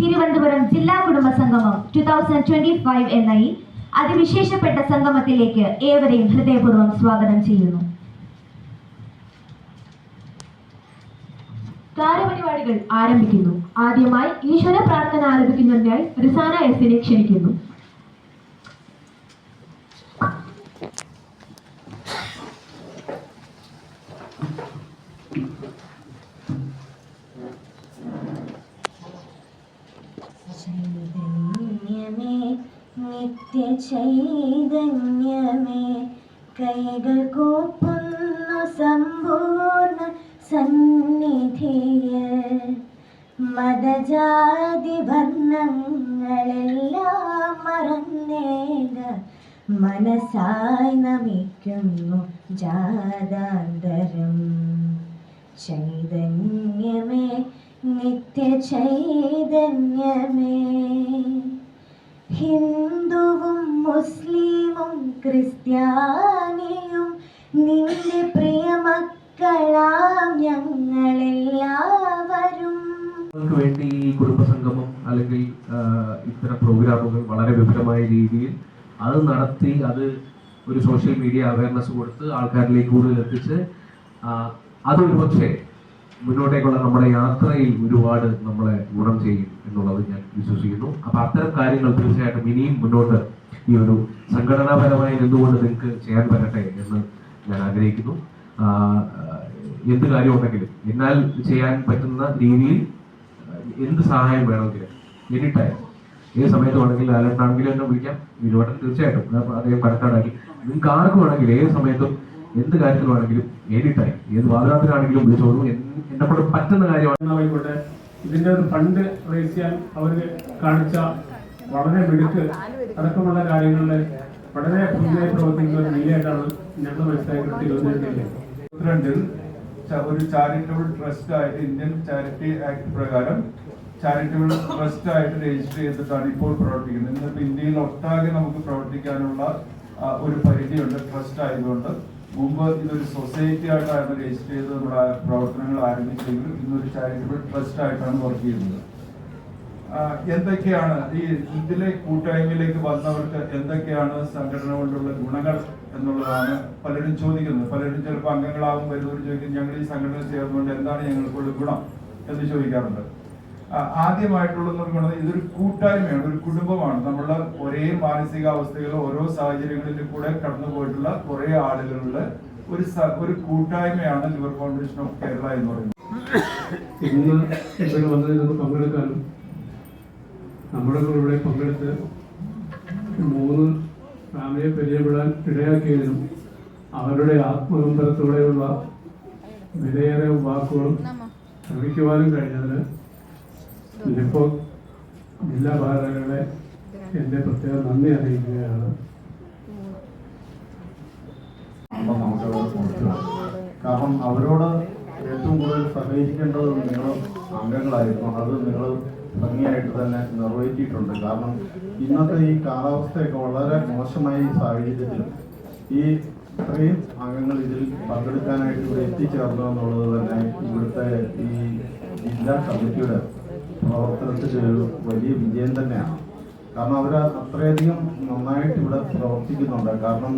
തിരുവനന്തപുരം ജില്ലാ കുടുംബ സംഗമം 2025 എന്ന ഈ അതിവിശേഷപ്പെട്ട സംഗമത്തിലേക്ക് ഏവരെയും ഹൃദയപൂർവ്വം സ്വാഗതം ചെയ്യുന്നു. കാര്യപരിപാടികൾ ആരംഭിക്കുന്നു. ആദ്യമായി ഈശ്വര പ്രാർത്ഥന ആരംഭിക്കുന്നതിനായി റിസാന എസിനെ ക്ഷണിക്കുന്നു. നിത്യചൈതന്യമേ കൈകൾ കൂപ്പുന്നു സമ്പൂർണ്ണ സന്നിധിയിൽ മതജാതി വർണ്ണങ്ങളെല്ലാം മറന്നേക മനസ്സായി നമിക്കുന്നു ജാതാന്തരം. ചൈതന്യമേ നിത്യചൈതന്യമേ ഹിന്ദുവും മുസ്ലിമും ക്രിസ്ത്യാനിയും നിന്റെ പ്രിയമക്കളാം ഞങ്ങളെല്ലാവരും. വേണ്ടി ഈ കുടുംബസംഗമം അല്ലെങ്കിൽ ഇത്തരം പ്രോഗ്രാമുകൾ വളരെ വിപുലമായ രീതിയിൽ അത് നടത്തി അത് ഒരു സോഷ്യൽ മീഡിയ അവയർനെസ് കൊടുത്ത് ആൾക്കാരിലേക്ക് കൂടുതൽ എത്തിച്ച് അതൊരു പക്ഷേ മുന്നോട്ടേക്കുള്ള നമ്മുടെ യാത്രയിൽ ഒരുപാട് നമ്മളെ ഗുണം ചെയ്യും എന്നുള്ളത് ഞാൻ വിശ്വസിക്കുന്നു. അപ്പൊ അത്തരം കാര്യങ്ങൾ തീർച്ചയായിട്ടും ഇനിയും മുന്നോട്ട് ഈ ഒരു സംഘടനാപരമായി എന്തുകൊണ്ട് നിങ്ങൾക്ക് ചെയ്യാൻ പറ്റട്ടെ എന്ന് ഞാൻ ആഗ്രഹിക്കുന്നു. എന്ത് കാര്യം ഉണ്ടെങ്കിലും എന്നാൽ ചെയ്യാൻ പറ്റുന്ന രീതിയിൽ എന്ത് സഹായം വേണമെങ്കിലും എനി ടൈം ഏത് സമയത്ത് വേണമെങ്കിലും അലർട്ടാണെങ്കിലും എന്നെ വിളിക്കാം. വിനോദൻ തീർച്ചയായിട്ടും അദ്ദേഹം പലക്കാടാക്കി നിങ്ങൾക്ക് ആർക്കും വേണമെങ്കിലും ഏത് സമയത്തും എന്ത് കാര്യത്തിൽ വേണമെങ്കിലും എനി ടൈം ഏത് വാദത്തിലാണെങ്കിലും വിളിച്ചോളൂ. എന്നെ കൊണ്ട് പറ്റുന്ന കാര്യമായിക്കോട്ടെ. ഇതിന്റെ ഒരു ഫണ്ട് റേസ് ചെയ്യാൻ അവർ കാണിച്ച വളരെ മിടുക്ക് അടക്കമുള്ള കാര്യങ്ങളിൽ വളരെ പുതിയതായി പ്രവർത്തിക്കുന്ന ഒരു നിലയായിട്ടാണ് ഞങ്ങൾ മനസ്സിലാക്കിയിട്ട് ഇരുപത്തിരണ്ടിൽ ഒരു ചാരിറ്റബിൾ ട്രസ്റ്റ് ആയിട്ട് ഇന്ത്യൻ ചാരിറ്റി ആക്ട് പ്രകാരം ചാരിറ്റബിൾ ട്രസ്റ്റ് ആയിട്ട് രജിസ്റ്റർ ചെയ്തിട്ടാണ് ഇപ്പോൾ പ്രവർത്തിക്കുന്നത്. ഇന്നിപ്പോൾ ഇന്ത്യയിൽ ഒട്ടാകെ നമുക്ക് പ്രവർത്തിക്കാനുള്ള ഒരു പരിധിയുണ്ട് ട്രസ്റ്റ് ആയതുകൊണ്ട്. മുമ്പ് ഇതൊരു സൊസൈറ്റി ആയിട്ടാണ് രജിസ്റ്റർ ചെയ്ത് നമ്മുടെ പ്രവർത്തനങ്ങൾ ആരംഭിച്ചെങ്കിൽ ഇന്നൊരു ചാരിറ്റബിൾ ട്രസ്റ്റ് ആയിട്ടാണ് വർക്ക് ചെയ്യുന്നത്. എന്തൊക്കെയാണ് ഈ ഇതിലെ കൂട്ടായ്മയിലേക്ക് വന്നവർക്ക് എന്തൊക്കെയാണ് സംഘടന കൊണ്ടുള്ള ഗുണങ്ങൾ എന്നുള്ളതാണ് പലരും ചോദിക്കുന്നത്. പലരും ചിലപ്പോൾ അംഗങ്ങളാവും വരുന്നവർ ചോദിക്കും ഞങ്ങൾ ഈ സംഘടന ചേർന്നുകൊണ്ട് എന്താണ് ഞങ്ങൾക്കുള്ള ഗുണം എന്ന് ചോദിക്കാറുണ്ട്. ആദ്യമായിട്ടുള്ള ഗുണം ഇതൊരു കൂട്ടായ്മയാണ്, ഒരു കുടുംബമാണ്. നമ്മളുടെ ഒരേ മാനസികാവസ്ഥകളിൽ ഓരോ സാഹചര്യങ്ങളിലും കൂടെ കടന്നു പോയിട്ടുള്ള കുറെ ആളുകളുടെ ഒരു കൂട്ടായ്മയാണ് ലിവർ ഫൗണ്ടേഷൻ ഓഫ് കേരള എന്ന് പറയുന്നത്. ഇന്ന് ഇവിടെ വന്നതിൽ പങ്കെടുക്കാനും നമ്മുടെ ഇവിടെ പങ്കെടുത്ത് 3 ഫാമിലിയെ പരിചയപ്പെടാൻ ഇടയാക്കിയതിനും അവരുടെ ആത്മബന്ധത്തോടെയുള്ള വിലയേറെ വാക്കുകളും ശ്രമിക്കുവാനും കഴിഞ്ഞതിന് ഇപ്പോൾ ജില്ലാ ഭാരവാഹികളെ എൻ്റെ പ്രത്യേക നന്ദി അറിയിക്കുകയാണ്. കാരണം അവരോട് ഏറ്റവും കൂടുതൽ സഹകരിക്കേണ്ടത് നിങ്ങൾ അംഗങ്ങളായിരുന്നു. അത് നിങ്ങൾ ഭംഗിയായിട്ട് തന്നെ നിർവഹിച്ചിട്ടുണ്ട്. കാരണം ഇന്നത്തെ ഈ കാലാവസ്ഥയൊക്കെ വളരെ മോശമായ ഈ സാഹചര്യത്തിൽ ഈ ഇത്രയും അംഗങ്ങൾ ഇതിൽ പങ്കെടുക്കാനായിട്ട് ഇവിടെ എത്തിച്ചേർന്നു എന്നുള്ളത് തന്നെ ഇവിടുത്തെ ഈ ജില്ലാ കമ്മിറ്റിയുടെ പ്രവർത്തനത്തിൽ ഒരു വലിയ വിജയം തന്നെയാണ്. കാരണം അവർ അത്രയധികം നന്നായിട്ട് ഇവിടെ പ്രവർത്തിക്കുന്നുണ്ട്. കാരണം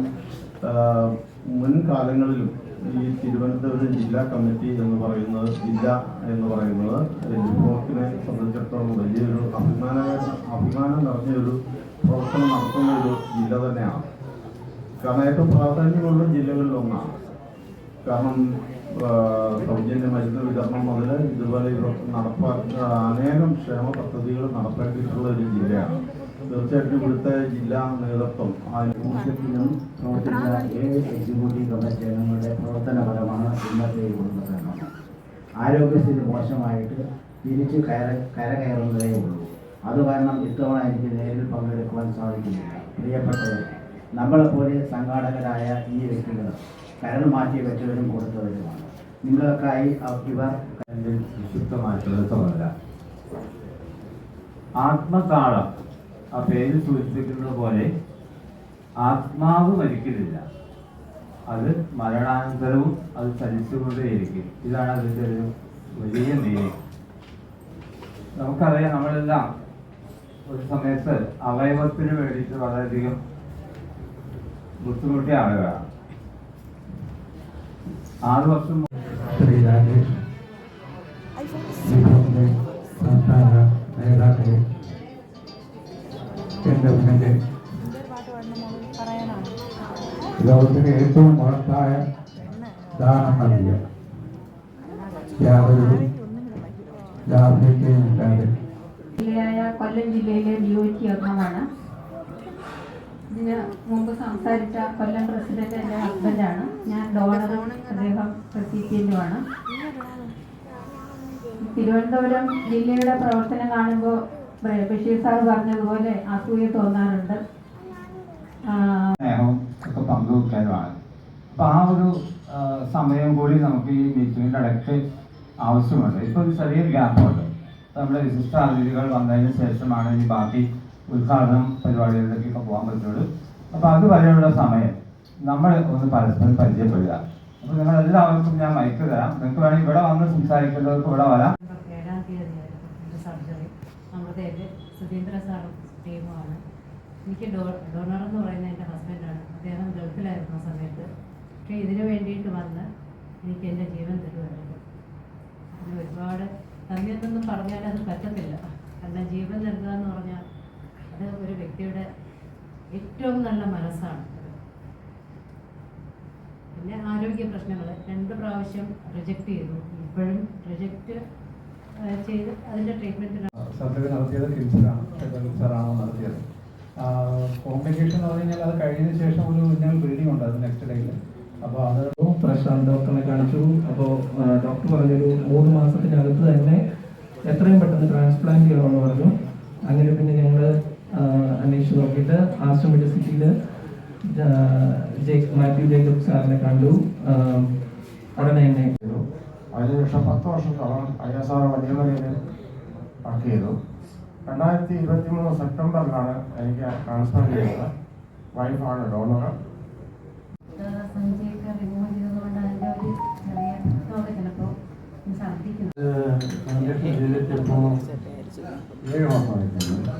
മുൻകാലങ്ങളിലും ഈ തിരുവനന്തപുരം ജില്ലാ കമ്മിറ്റി എന്ന് പറയുന്നത് ലിഫോക്കിനെ സംബന്ധിച്ചിടത്തോളം വലിയൊരു അഭിമാനം നിറഞ്ഞൊരു പ്രവർത്തനം നടത്തുന്ന ഒരു ജില്ല തന്നെയാണ്. കാരണം ഏറ്റവും പ്രാധാന്യമുള്ള ജില്ലകളിലൊന്നാണ്. കാരണം സൗജന്യ മരുന്ന് വിതരണം മുതൽ ഇതുപോലെ അനേകം ക്ഷേമ പദ്ധതികൾ നടപ്പാക്കിയിട്ടുള്ള ഒരു ജില്ലയാണ്. തീർച്ചയായിട്ടും ഇവിടുത്തെ ജില്ലാ നേതൃത്വം പ്രവർത്തിക്കുന്ന എക്സിക്യൂട്ടീവ് കമ്മിറ്റി അംഗങ്ങളുടെ പ്രവർത്തനപരമാണ് ഇന്നത്തെ കുടുംബസംഘം. ആരോഗ്യസ്ഥിതി മോശമായിട്ട് തിരിച്ച് കരകയറുന്നതേ ഉള്ളൂ. അത് കാരണം ഇത്തവണ എനിക്ക് നേരിൽ പങ്കെടുക്കുവാൻ സാധിക്കുന്നില്ല. പ്രിയപ്പെട്ടവർ, നമ്മളെപ്പോലെ സംഘാടകരായ ഈ വ്യക്തികൾ കരൾ മാറ്റി വെച്ചവരും കൊടുത്തവരുമാണ്. നിങ്ങൾക്കായി ഇവർ വിശുദ്ധമായിട്ടുള്ളതല്ല. ആത്മതാളം ആ പേര് സൂചിപ്പിക്കുന്നത് പോലെ ആത്മാവ് മരിക്കുന്നില്ല, അത് മരണാനന്തരവും അത് ചലിച്ചുകൊണ്ടേയിരിക്കും. ഇതാണ് അതിൻ്റെ ഒരു വലിയ മീനിങ്. നമുക്കറിയാം നമ്മളെല്ലാം ഒരു സമയത്ത് അവയവത്തിന് വേണ്ടിയിട്ട് വളരെയധികം ബുദ്ധിമുട്ടിയ ആളുകളാണ്. 6 വർഷം ശ്രീ രാജേഷ്, വിഭവന്റെ സംസ്ഥാന നേതാക്കളെ, എൻ്റെ മുന്നിലെ ലോകത്തിലെ ഏറ്റവും മഹത്തായ ദാനം നൽകിയ യാതൊരു ലാഭ്യതയും ഇല്ലാതെ ജില്ലയായ കൊല്ലം ജില്ലയിലെ DOT അംഗമാണ്. ഇതിന് മുമ്പ് സംസാരിച്ച കൊല്ലം പ്രസിഡന്റ് എൻ്റെ ഹസ്ബൻഡാണ്. ഞാൻ ഡോണറും അദ്ദേഹം റെസിപ്പിയന്റുമാണ്. തിരുവനന്തപുരം ജില്ലയുടെ പ്രവർത്തനം കാണുമ്പോൾ ബഷീർ സാർ പറഞ്ഞതുപോലെ അസൂയ തോന്നാറുണ്ട്. സ്നേഹവും ഒക്കെ പങ്കുവെക്കാനുമാണ്. അപ്പം ആ ഒരു സമയം കൂടി നമുക്ക് ഈ മീറ്റിങ്ങിൻ്റെ ഇടയ്ക്ക് ആവശ്യമുണ്ട്. ഇപ്പോൾ ഒരു ചെറിയൊരു ഗ്യാപ്പുണ്ട്. നമ്മുടെ വിശിഷ്ട അതിഥികൾ വന്നതിന് ശേഷമാണ് ഈ ബാക്കി ഉദ്ഘാടനം പരിപാടികളിലേക്കൊക്കെ പോകാൻ പറ്റുള്ളൂ. അപ്പോൾ അതുവരെയുള്ള സമയം നമ്മൾ ഒന്ന് പരസ്പരം പരിചയപ്പെടുക. അപ്പോൾ നിങ്ങളെല്ലാവർക്കും ഞാൻ മൈക്ക് തരാം. നിങ്ങൾക്ക് വേണമെങ്കിൽ ഇവിടെ വന്ന് സംസാരിക്കേണ്ടവർക്ക് ഇവിടെ വരാം. 7-ാം തീയതിയായിരുന്നു സർജറി. നമ്മുടെ പേര് സുധീന്ദ്ര സാറും ടീമുമാണ്. എനിക്ക് ഡോണർ എന്ന് പറയുന്നത് എൻ്റെ ഹസ്ബൻഡാണ്. അദ്ദേഹം ഗൾഫിലായിരുന്ന സമയത്ത് പക്ഷേ ഇതിനു വേണ്ടിയിട്ട് വന്ന് എനിക്ക് എൻ്റെ ജീവൻ തരുമായിരുന്നു. അതിന് ഒരുപാട് നന്ദിയൊന്നും പറഞ്ഞാൽ അത് പറ്റത്തില്ല. കാരണം ജീവൻ നൽകുക എന്ന് പറഞ്ഞാൽ അത് ഒരു വ്യക്തിയുടെ ഏറ്റവും നല്ല മനസ്സാണ്. പിന്നെ ആരോഗ്യ പ്രശ്നങ്ങൾ 2 പ്രാവശ്യം റിജക്റ്റ് ചെയ്തു. ഇപ്പോഴും റിജക്റ്റ് ചെയ്ത് അതിൻ്റെ ട്രീറ്റ്മെൻറ്റിനാണ് സർജറി നടത്തിയത് കിംസിലാണ് നടത്തിയത്. കോംപ്ലിക്കേഷൻ എന്ന് പറഞ്ഞു കഴിഞ്ഞാൽ അത് കഴിഞ്ഞതിന് ശേഷം ഒരു ഞങ്ങൾ ബ്ലീഡിങ് ഉണ്ടായിരുന്നു നെക്സ്റ്റ് ഡേയിൽ. അപ്പോൾ അത് പ്രശാന്ത് ഡോക്ടറിനെ കാണിച്ചു. അപ്പോൾ ഡോക്ടർ പറഞ്ഞൊരു 3 മാസത്തിനകത്ത് തന്നെ എത്രയും പെട്ടെന്ന് ട്രാൻസ്പ്ലാന്റ് ചെയ്യണമെന്ന് പറഞ്ഞു. അങ്ങനെ പിന്നെ ഞങ്ങൾ അന്വേഷിച്ച് നോക്കിയിട്ട് ആശ്രം മെഡിസിറ്റിയിൽ മാത്യു ജേക്കബ് സാറിനെ കണ്ടു. ഉടനെ തന്നെ അതിനുശേഷം 10 വർഷത്തോളം ISR വലിയമലയിൽ വർക്ക് ചെയ്തു. 2023 സെപ്റ്റംബറിലാണ് എനിക്ക് ട്രാൻസ്ഫർ ചെയ്യുന്നത്. വൈഫാണ് ഡോണർ. സഞ്ചിയൊക്കെ റിമൂവ് ചെയ്തതുകൊണ്ട് അതിൻ്റെ ഒരു ചെറിയ തുക ചിലപ്പോൾ ഛർദ്ദിക്കുന്നു. 7 മാസമായിട്ടുണ്ട്.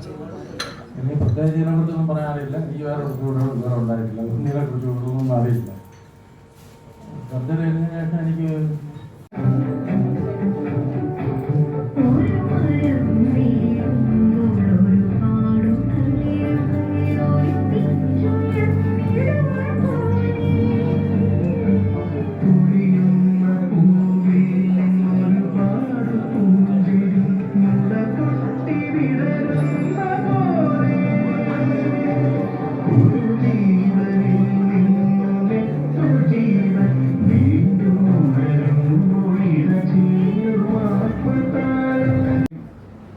ഇനി പ്രത്യേകിച്ച് ഇതിനെക്കുറിച്ചൊന്നും പറയാനില്ല. എനിക്ക് വേറെ ബുദ്ധിമുട്ടുകൾ വേറെ ഉണ്ടായിട്ടില്ല. കുഞ്ഞിനെ കുറിച്ചൊന്നും അറിയില്ല. സർജറി കഴിഞ്ഞതിന് ശേഷം എനിക്ക്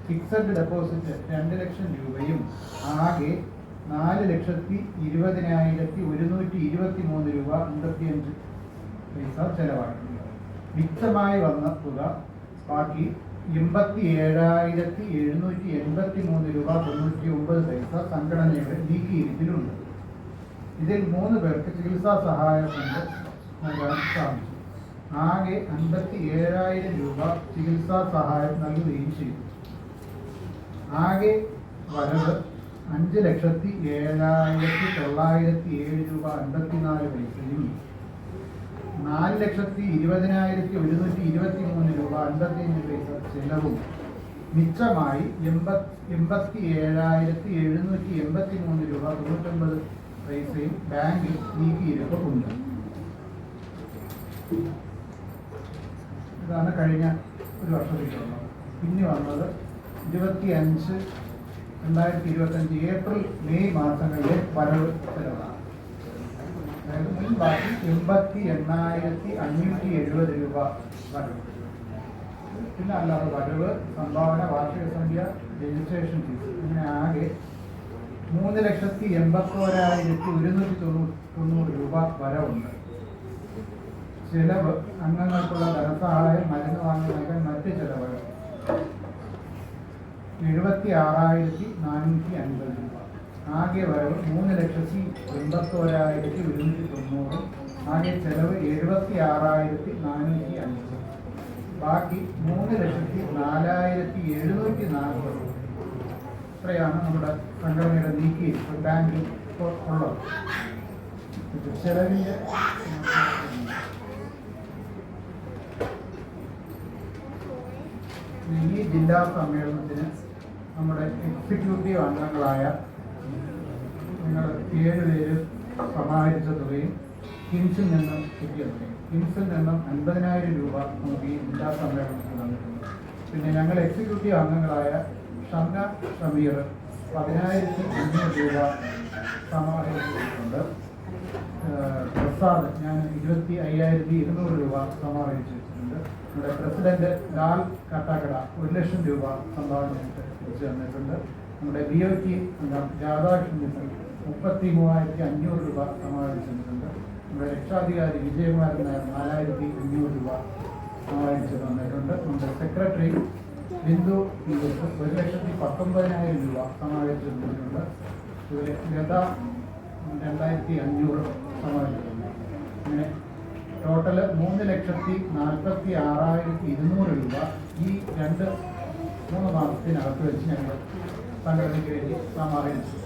ഫിക്സഡ് ഡെപ്പോസിറ്റ് 2 ലക്ഷം രൂപയും ആകെ 4,20,123 രൂപ 55 പൈസ ചെലവായിട്ടുണ്ട്. മിച്ചമായി വന്ന തുക ബാക്കി 87,783 രൂപ 99 പൈസ സംഘടനയുടെ നീക്കിയിരിക്കലുണ്ട്. ഇതിൽ 3 പേർക്ക് ചികിത്സാ സഹായ ഫണ്ട് നൽകാൻ സാധിച്ചു. ആകെ 57,000 രൂപ ചികിത്സാ സഹായം നൽകുകയും ചെയ്തു. ആകെ വരവ് 5,07,907 രൂപ 54 പൈസയും 4,20,123 രൂപ 55 പൈസ ചെലവും മിച്ചമായി 87,783 രൂപ 99 പൈസയും ബാങ്കിൽ നീക്കിയിരിപ്പുണ്ട്. ഇതാണ് കഴിഞ്ഞ ഒരു വർഷത്തേക്കുള്ളത്. പിന്നെ വന്നത് 2025 ഏപ്രിൽ മെയ് മാസങ്ങളിലെ വരവ് ചെലവാണ്. അതായത് മുൻ ബാക്കി 88,570 രൂപ വരവ്. പിന്നെ അല്ലാതെ വരവ്, സംഭാവന, വാർഷിക സംഖ്യ, രജിസ്ട്രേഷൻ ഫീസ് ഇങ്ങനെ ആകെ 3,81,190 രൂപ വരവുണ്ട്. ചെലവ് അംഗങ്ങൾക്കുള്ള ധനസഹായം, മരുന്ന് വാങ്ങി നൽകാൻ മറ്റ് ചെലവുകൾ 76,450 രൂപ. ആകെ വരവ് 3,81,190. ആകെ ചെലവ് 76,450. ബാക്കി 3,04,740 ഇത്രയാണ് നമ്മുടെ സംഘടനയുടെ നീക്കി ബാങ്കിൽ ഉള്ളത്. ചെലവിൻ്റെ ഈ ജില്ലാ സമ്മേളനത്തിന് നമ്മുടെ എക്സിക്യൂട്ടീവ് അംഗങ്ങളായ നിങ്ങൾ 7 പേര് സമാഹരിച്ച തുകയും കിംസിൽ നിന്നും കിട്ടിയ തുകയും, കിംസിൽ നിന്നും 50,000 രൂപ നമുക്ക് ഈ ജില്ലാ സമ്മേളനത്തിൽ തന്നിട്ടുണ്ട്. പിന്നെ ഞങ്ങൾ എക്സിക്യൂട്ടീവ് അംഗങ്ങളായ ഷംന ഷമീർ 10,500 രൂപ സമാഹരിച്ചിട്ടുണ്ട്. പ്രസാദ് ഞാൻ 25,200 രൂപ സമാഹരിച്ചു വെച്ചിട്ടുണ്ട്. നമ്മുടെ പ്രസിഡന്റ് ലാൽ കാട്ടാക്കട 1,00,000 രൂപ സംഭാവന വെച്ച് തന്നിട്ടുണ്ട്. നമ്മുടെ BOT അംഗം രാധാകൃഷ്ണൻ 33,500 രൂപ സമാഹരിച്ചു തന്നിട്ടുണ്ട്. നമ്മുടെ രക്ഷാധികാരി വിജയകുമാരൻ നായർ 4,500 രൂപ സമാഹരിച്ച് തന്നിട്ടുണ്ട്. നമ്മുടെ സെക്രട്ടറി ബിന്ദു 1,19,000 രൂപ സമാഹരിച്ച് തന്നിട്ടുണ്ട്. ഇതിൽ ലത 2,500 സമാഹരിച്ചിട്ടുണ്ട്. അങ്ങനെ ടോട്ടല് 3,46,200 രൂപ ഈ 2-3 മാസത്തിനകത്ത് വെച്ച് ഞങ്ങൾ സംഘടനയ്ക്ക് വേണ്ടി സമാഹരിച്ചു.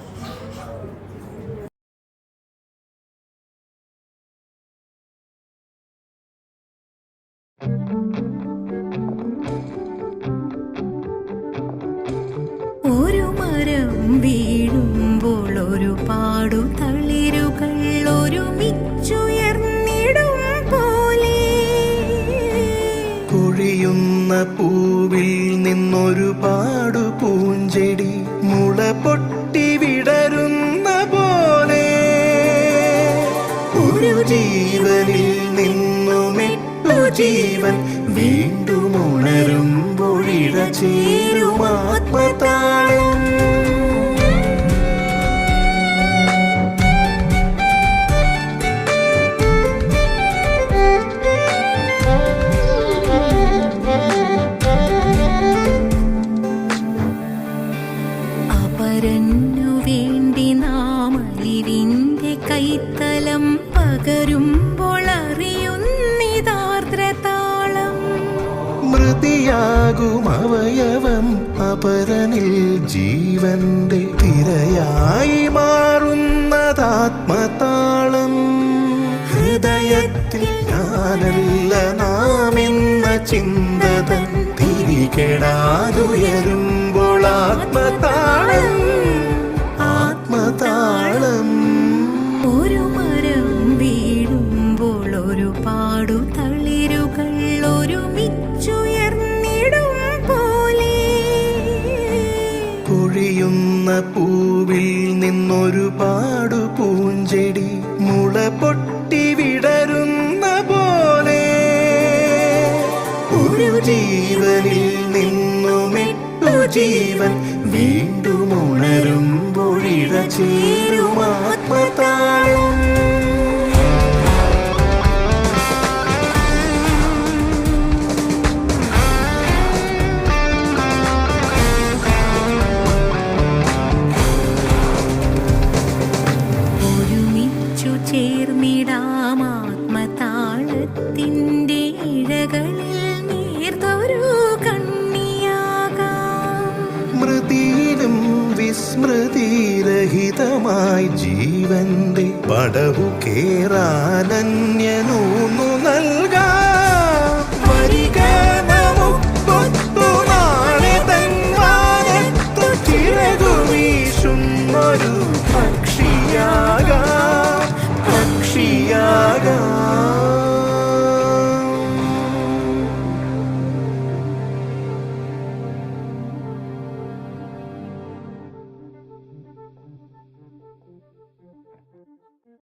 ഒരു മരം വീഴുമ്പോൾ ഒരു പാടു തളിരുകൾ ഒരുമിച്ചുയർന്നിടും പോലെ, കൊഴിയുന്ന പൂവിൽ നിന്നൊരു പാടു പൂഞ്ചെടി മുള പൊട്ടി വിടരുന്ന പോലെ, ഒരു ജീവനിൽ നിന്നും 8 ജീവൻ വീണ്ടും ഉണരുമ്പോഴിഴ ചേരും ആത്മതാളം. അപരന്നു വേണ്ടി നാം അലിവിന്റെ കൈത്തലം പകരുമ്പോൾ അറിയുന്നിതാർദ്രതാളം. മൃതിയാകും അവയവം അപരനിൽ ജീവന്റെ തിരയായി മാറുന്നതാത്മതാളം. ഹൃദയത്തിൽ ഞാനല്ല നാമെന്ന ചിന്തതൻ തിരികെടാതുയരുമ്പോൾ ആത്മതാളം, ആത്മതാളം. ഒരു മരം വീഴുമ്പോൾ ഒരു പാടു തളിരുകൾ ഒരുമിച്ചുയർന്നിടും പോലെ, കൊഴിയുന്ന പൂവിൽ നിന്നൊരു പാടു പൂഞ്ചെടി മുള പൊട്ടി വിടരുന്ന പോലെ, ഒരു ജീവനിൽ നിന്നും 8 ജീവൻ വീണ്ടും ഉണരുമ്പോഴിഴ ചേരും ആത്മതാളം. ഒരുമിച്ചു ചേർന്നിടാം ആത്മതാളത്തിൻ്റെ ഇഴകളിൽ നേർതൊരു കണ്ണിയാകാം. മൃതിയിലും വിസ്മൃതിരഹിതമായി ജീവന്റെ പടവു കേറാനന്യനൂന്നു നല്ല